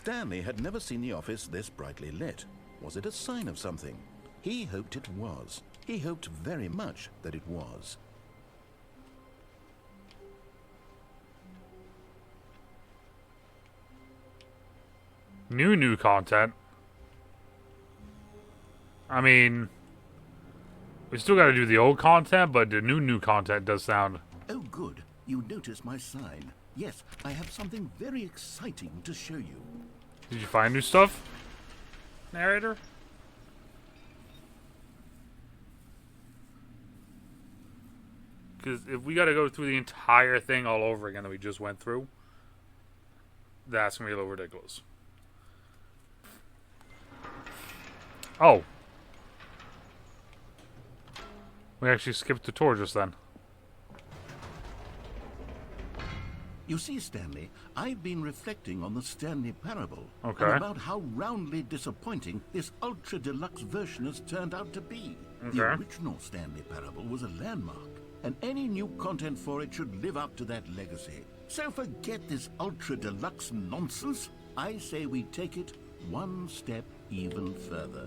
Stanley had never seen the office this brightly lit. Was it a sign of something? He hoped it was. He hoped very much that it was. New content. I mean, we still got to do the old content, but the new content does sound... Oh, good. You noticed my sign. Yes, I have something very exciting to show you. Did you find new stuff, narrator? Because if we got to go through the entire thing all over again that we just went through, that's going to be a little ridiculous. Oh. We actually skipped the tour just then. You see, Stanley, I've been reflecting on the Stanley Parable. Okay. And about how roundly disappointing this ultra deluxe version has turned out to be. Okay. The original Stanley Parable was a landmark, and any new content for it should live up to that legacy. So forget this ultra deluxe nonsense. I say we take it one step even further.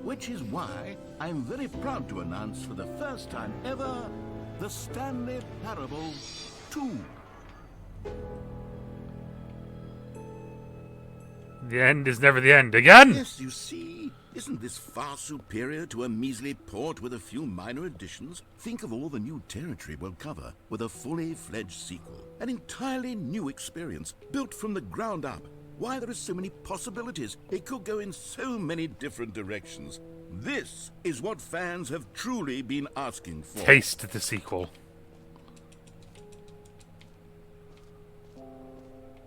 Which is why I'm very proud to announce for the first time ever, the Stanley Parable 2. The end is never the end. Again? Yes, you see. Isn't this far superior to a measly port with a few minor additions? Think of all the new territory we'll cover with a fully fledged sequel. An entirely new experience, built from the ground up. Why, there are so many possibilities. It could go in so many different directions. This is what fans have truly been asking for. Taste the sequel.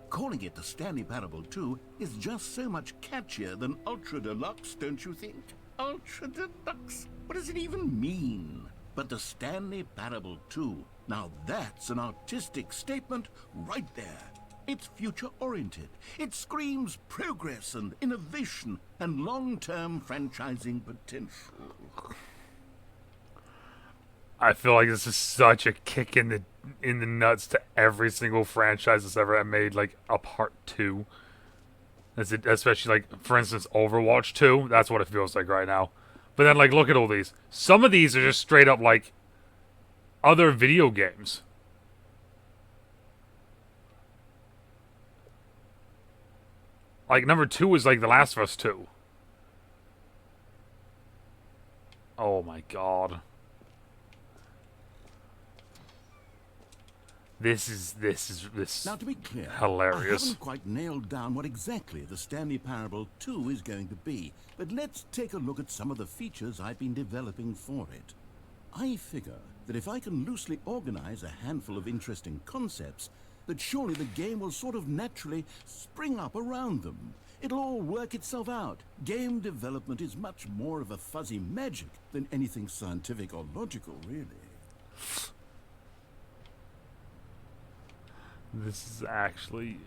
Calling it the Stanley Parable 2 is just so much catchier than Ultra Deluxe, don't you think? Ultra Deluxe? What does it even mean? But the Stanley Parable 2, now that's an artistic statement right there. It's future-oriented. It screams progress and innovation and long-term franchising potential. I feel like this is such a kick in the nuts to every single franchise that's ever made like a part 2. Especially like, for instance, Overwatch 2. That's what it feels like right now. But then like, look at all these. Some of these are just straight up like other video games. Like number 2 is like The Last of Us 2. Oh my god. This is now, to be clear, hilarious. I haven't quite nailed down what exactly the Stanley Parable 2 is going to be, but let's take a look at some of the features I've been developing for it. I figure that if I can loosely organize a handful of interesting concepts, that surely the game will sort of naturally spring up around them. It'll all work itself out. Game development is much more of a fuzzy magic than anything scientific or logical, really. This is actually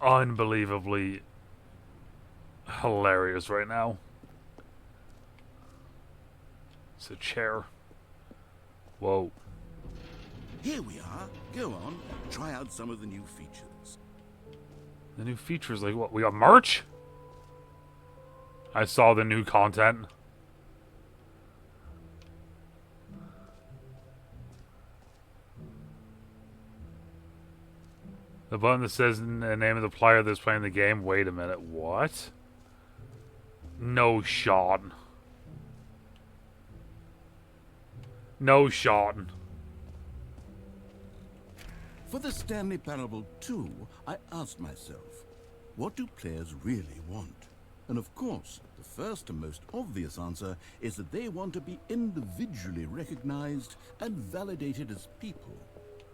unbelievably hilarious right now. It's a chair. Whoa. Here we are. Go on, try out some of the new features. The new features, like what? We got merch? I saw the new content. The button that says the name of the player that's playing the game. Wait a minute, what? No shot. No shot. For the Stanley Parable 2, I asked myself, what do players really want? And of course, the first and most obvious answer is that they want to be individually recognized and validated as people.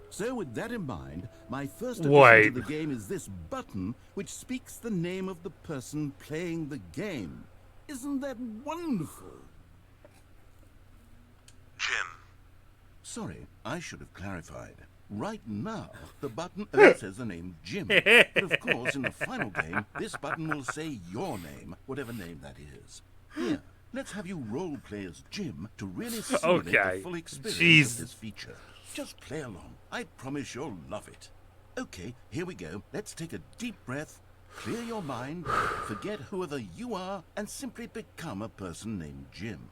So with that in mind, my first addition to the game is this button, which speaks the name of the person playing the game. Isn't that wonderful? Jim. Sorry, I should have clarified. Right now, the button only says the name Jim. But of course, in the final game, this button will say your name, whatever name that is. Here, let's have you role play as Jim to really simulate the full experience of this feature. Just play along. I promise you'll love it. Okay, here we go. Let's take a deep breath. Clear your mind, forget whoever you are, and simply become a person named Jim.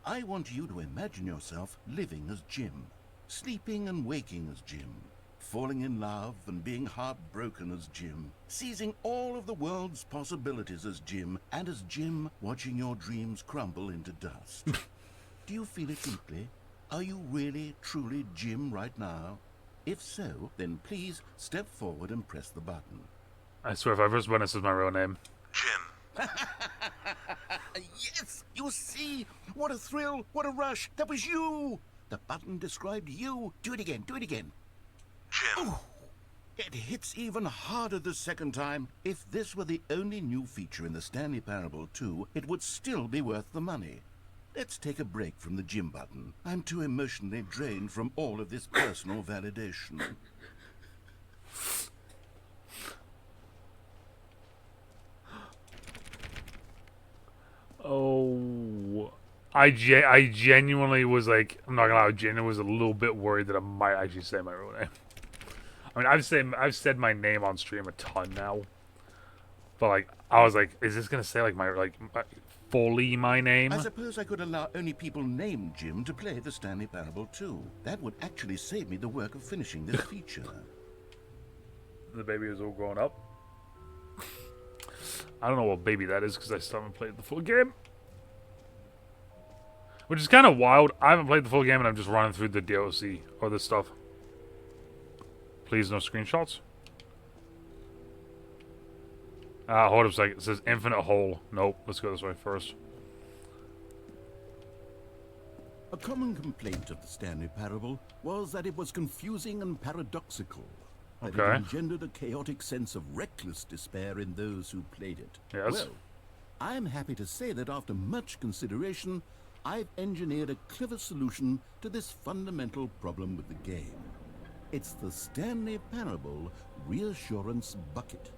I want you to imagine yourself living as Jim, sleeping and waking as Jim, falling in love and being heartbroken as Jim, seizing all of the world's possibilities as Jim, and as Jim watching your dreams crumble into dust. Do you feel it deeply? Are you really, truly Jim right now? If so, then please step forward and press the button. I swear, if I press button, this is my real name. Jim. Yes! You see? What a thrill! What a rush! That was you! The button described you. Do it again. Do it again. Jim. Oh, it hits even harder the second time. If this were the only new feature in the Stanley Parable 2, it would still be worth the money. Let's take a break from the Jim button. I'm too emotionally drained from all of this personal validation. Oh, I genuinely was like, I'm not gonna lie, I genuinely was a little bit worried that I might actually say my real name. I mean, I've said my name on stream a ton now, but like, I was like, is this gonna say like fully my name? I suppose I could allow only people named Jim to play the Stanley Parable 2. That would actually save me the work of finishing this feature. The baby is all grown up. I don't know what baby that is because I still haven't played the full game. Which is kind of wild. I haven't played the full game and I'm just running through the DLC or this stuff. Please, no screenshots. Hold up a second. It says infinite hole. Nope. Let's go this way first. A common complaint of the Stanley Parable was that it was confusing and paradoxical. That Okay. it engendered a chaotic sense of reckless despair in those who played it. Yes. Well, I'm happy to say that after much consideration, I've engineered a clever solution to this fundamental problem with the game. It's the Stanley Parable Reassurance Bucket.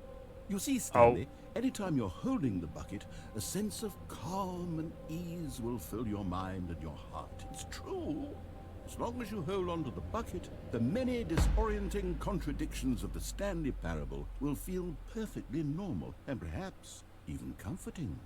You see, Stanley, anytime you're holding the bucket, a sense of calm and ease will fill your mind and your heart. It's true. As long as you hold on to the bucket, the many disorienting contradictions of the Stanley Parable will feel perfectly normal and perhaps even comforting.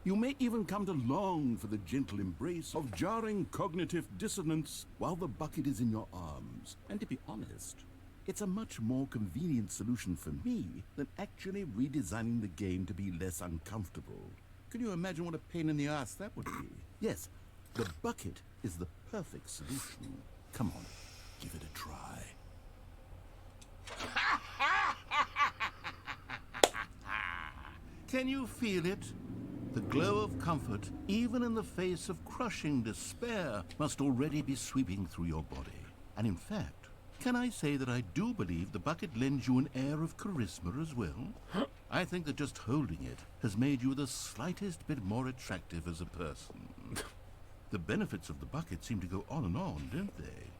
You may even come to long for the gentle embrace of jarring cognitive dissonance while the bucket is in your arms. And to be honest, it's a much more convenient solution for me than actually redesigning the game to be less uncomfortable. Can you imagine what a pain in the ass that would be? Yes, the bucket is the perfect solution. Come on, give it a try. Can you feel it? The glow of comfort, even in the face of crushing despair, must already be sweeping through your body. And in fact, can I say that I do believe the bucket lends you an air of charisma as well? I think that just holding it has made you the slightest bit more attractive as a person. The benefits of the bucket seem to go on, don't they?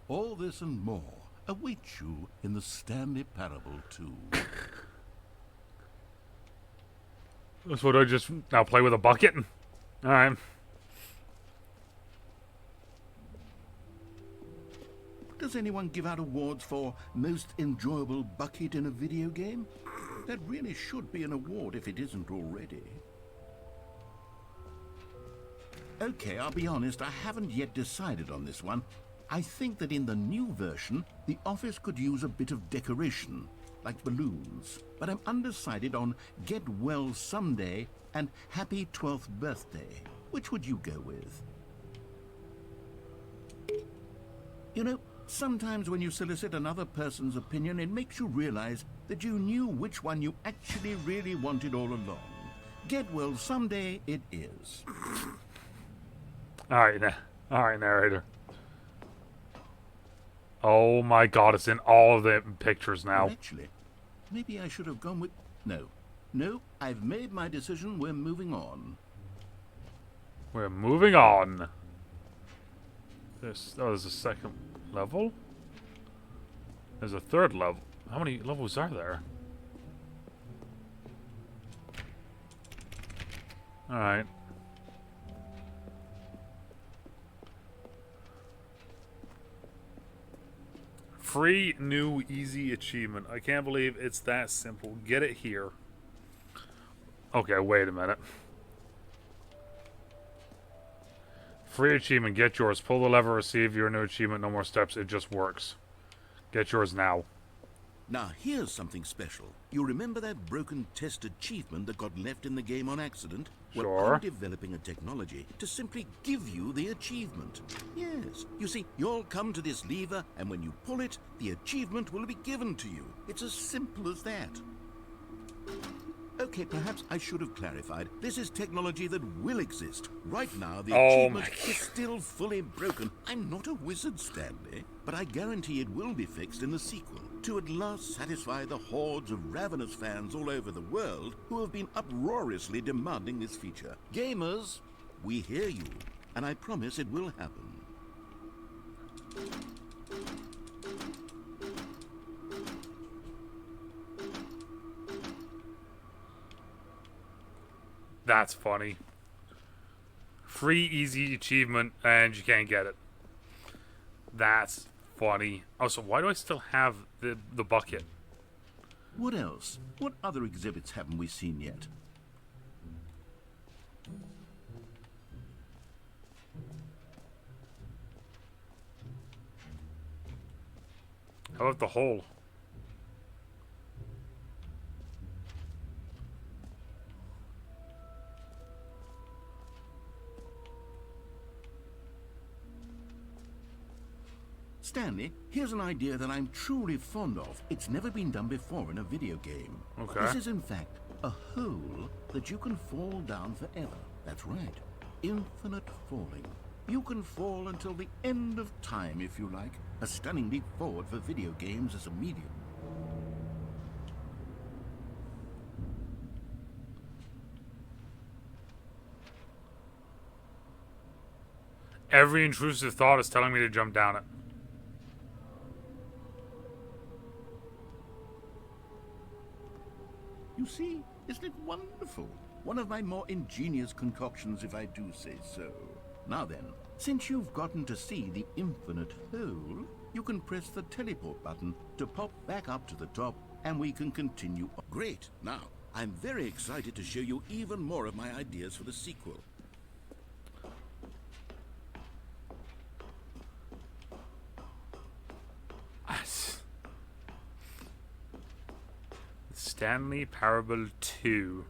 All this and more await you in the Stanley Parable 2. So do I just now play with a bucket? Alright. Does anyone give out awards for most enjoyable bucket in a video game? That really should be an award if it isn't already. Okay, I'll be honest, I haven't yet decided on this one. I think that in the new version, the office could use a bit of decoration, like balloons. But I'm undecided on Get Well Someday and Happy 12th Birthday. Which would you go with? You know, sometimes when you solicit another person's opinion, it makes you realize that you knew which one you actually really wanted all along. Get Well Someday it is. Alright, narrator. Oh my god, it's in all of the pictures now. Well, actually, maybe I should have gone with... No, I've made my decision. We're moving on. We're moving on. There's a second level? There's a third level. How many levels are there? Alright. Free new easy achievement. I can't believe it's that simple. Get it here. Okay, wait a minute. Free achievement, get yours. Pull the lever, receive your new achievement, no more steps, it just works. Get yours now. Now, here's something special. You remember that broken test achievement that got left in the game on accident? Well, Sure. I'm developing a technology to simply give you the achievement. Yes. You see, you'll come to this lever, and when you pull it, the achievement will be given to you. It's as simple as that. Okay, perhaps I should have clarified. This is technology that will exist. Right now, the achievement is still fully broken. I'm not a wizard, Stanley, but I guarantee it will be fixed in the sequel to at last satisfy the hordes of ravenous fans all over the world who have been uproariously demanding this feature. Gamers, we hear you, and I promise it will happen. That's funny. Free easy achievement and you can't get it. That's funny. Oh, so why do I still have the bucket? What else? What other exhibits haven't we seen yet? How about the hole? Stanley, here's an idea that I'm truly fond of. It's never been done before in a video game. Okay. This is, in fact, a hole that you can fall down forever. That's right. Infinite falling. You can fall until the end of time, if you like. A stunning leap forward for video games as a medium. Every intrusive thought is telling me to jump down it. You see, isn't it wonderful? One of my more ingenious concoctions, if I do say so. Now then, since you've gotten to see the infinite hole, you can press the teleport button to pop back up to the top, and we can continue. Great! Now, I'm very excited to show you even more of my ideas for the sequel. Stanley Parable 2.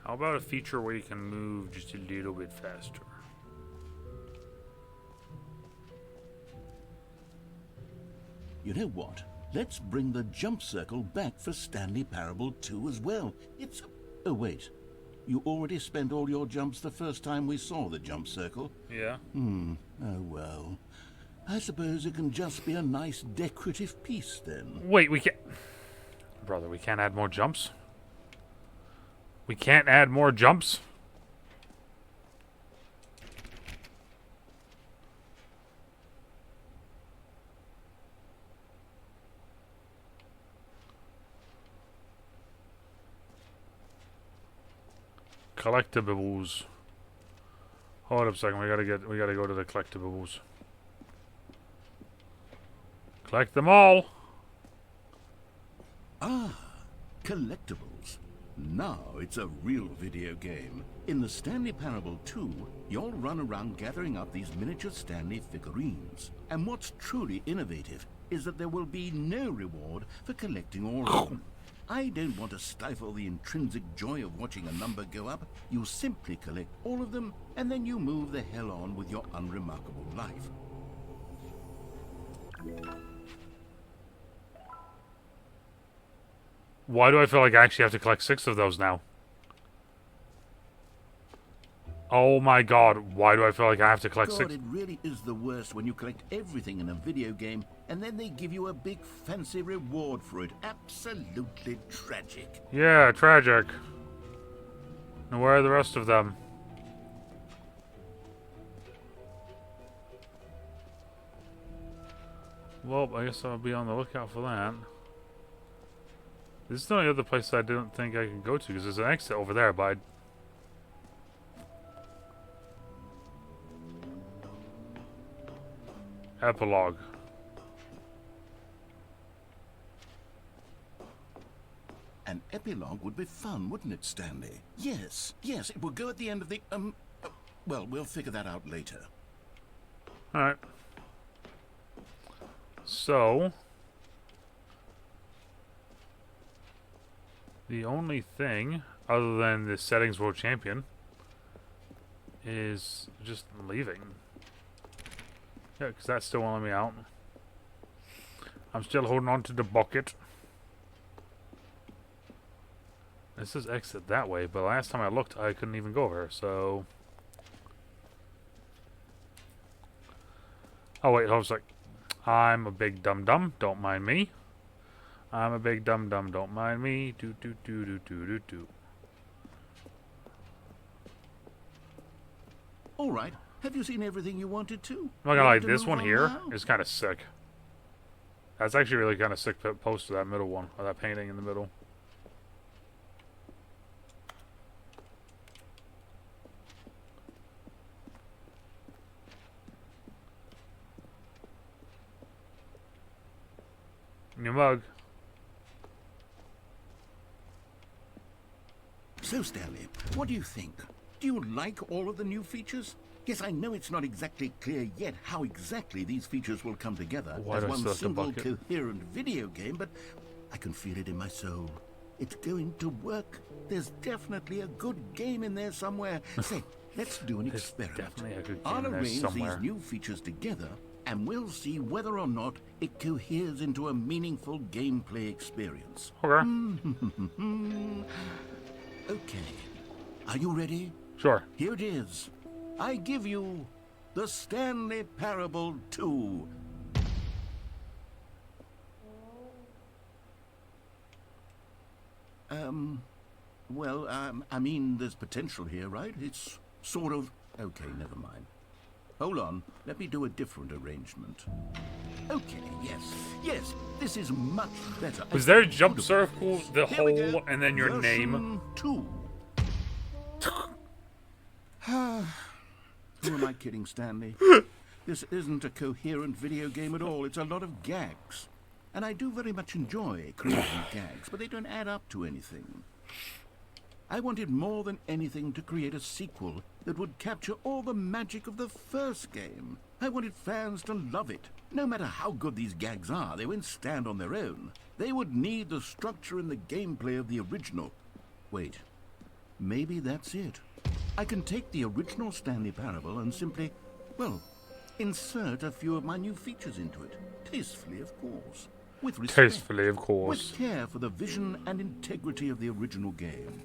How about a feature where you can move just a little bit faster? You know what? Let's bring the jump circle back for Stanley Parable 2 as well. It's... Oh, wait. You already spent all your jumps the first time we saw the jump circle? Yeah. Oh, well. I suppose it can just be a nice decorative piece, then. Wait, we can't... Brother, we can't add more jumps? We can't add more jumps? Collectibles. Hold up a second, we gotta go to the collectibles. Collect them all! Ah, collectibles. Now it's a real video game. In the Stanley Parable 2, you'll run around gathering up these miniature Stanley figurines. And what's truly innovative is that there will be no reward for collecting all of them. I don't want to stifle the intrinsic joy of watching a number go up. You simply collect all of them, and then you move the hell on with your unremarkable life. Why do I feel like I actually have to collect 6 of those now? Oh my god, why do I feel like I have to collect 6? It really is the worst when you collect everything in a video game and then they give you a big fancy reward for it. Absolutely tragic. Yeah, tragic. And where are the rest of them? Well, I guess I'll be on the lookout for that. This is the only other place I didn't think I can go to, because there's an exit over there, but Epilogue. epilogue would be fun, wouldn't it, Stanley? Yes, yes, it will go at the end of the, well, we'll figure that out later. Alright. So, the only thing, other than the settings world champion, is just leaving. Yeah, because that's still won't let me out. I'm still holding on to the bucket. This is exit that way, but last time I looked, I couldn't even go over here, so... Oh wait, I was like, I'm a big dum-dum, don't mind me. I'm a big dum-dum, don't mind me. Do. All right, have you seen everything you wanted to? I'm not gonna lie, Ready to this move one on here now? is kind of sick. That's actually really kind of sick poster, that middle one, or that painting in the middle. New mug. So, Stanley, what do you think? Do you like all of the new features? Yes, I know it's not exactly clear yet how exactly these features will come together Why as do I one still have the single bucket? coherent video game, but I can feel it in my soul. It's going to work. There's definitely a good game in there somewhere. Say, let's do an There's experiment. definitely a good game I'll in there arrange somewhere. these new features together, and we'll see whether or not it coheres into a meaningful gameplay experience. Okay. Okay. Are you ready? Sure. Here it is. I give you the Stanley Parable 2. I mean, there's potential here, right? It's sort of... Okay, never mind. Hold on. Let me do a different arrangement. Okay, yes, this is much better. Was there a jump circle, the Here we hole, go. and then your name? Version 2. Who am I kidding, Stanley? This isn't a coherent video game at all. It's a lot of gags. And I do very much enjoy creating gags, but they don't add up to anything. I wanted more than anything to create a sequel that would capture all the magic of the first game. I wanted fans to love it. No matter how good these gags are, they won't stand on their own. They would need the structure and the gameplay of the original. Wait, maybe that's it. I can take the original Stanley Parable and simply, well, insert a few of my new features into it. Tastefully, of course. With respect. Tastefully, of course. With care for the vision and integrity of the original game.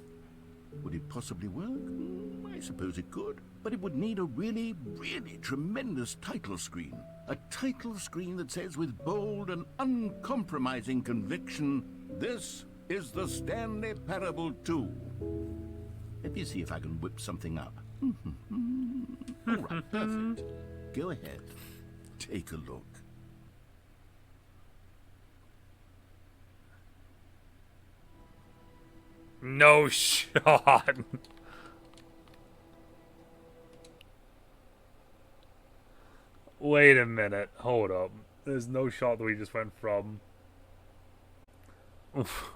Would it possibly work? I suppose it could. But it would need a really, really tremendous title screen. A title screen that says with bold and uncompromising conviction, "This is the Stanley Parable 2. Let me see if I can whip something up. All right, perfect. Go ahead. Take a look. No shot. Wait a minute. Hold up. There's no shot that we just went from. Oof.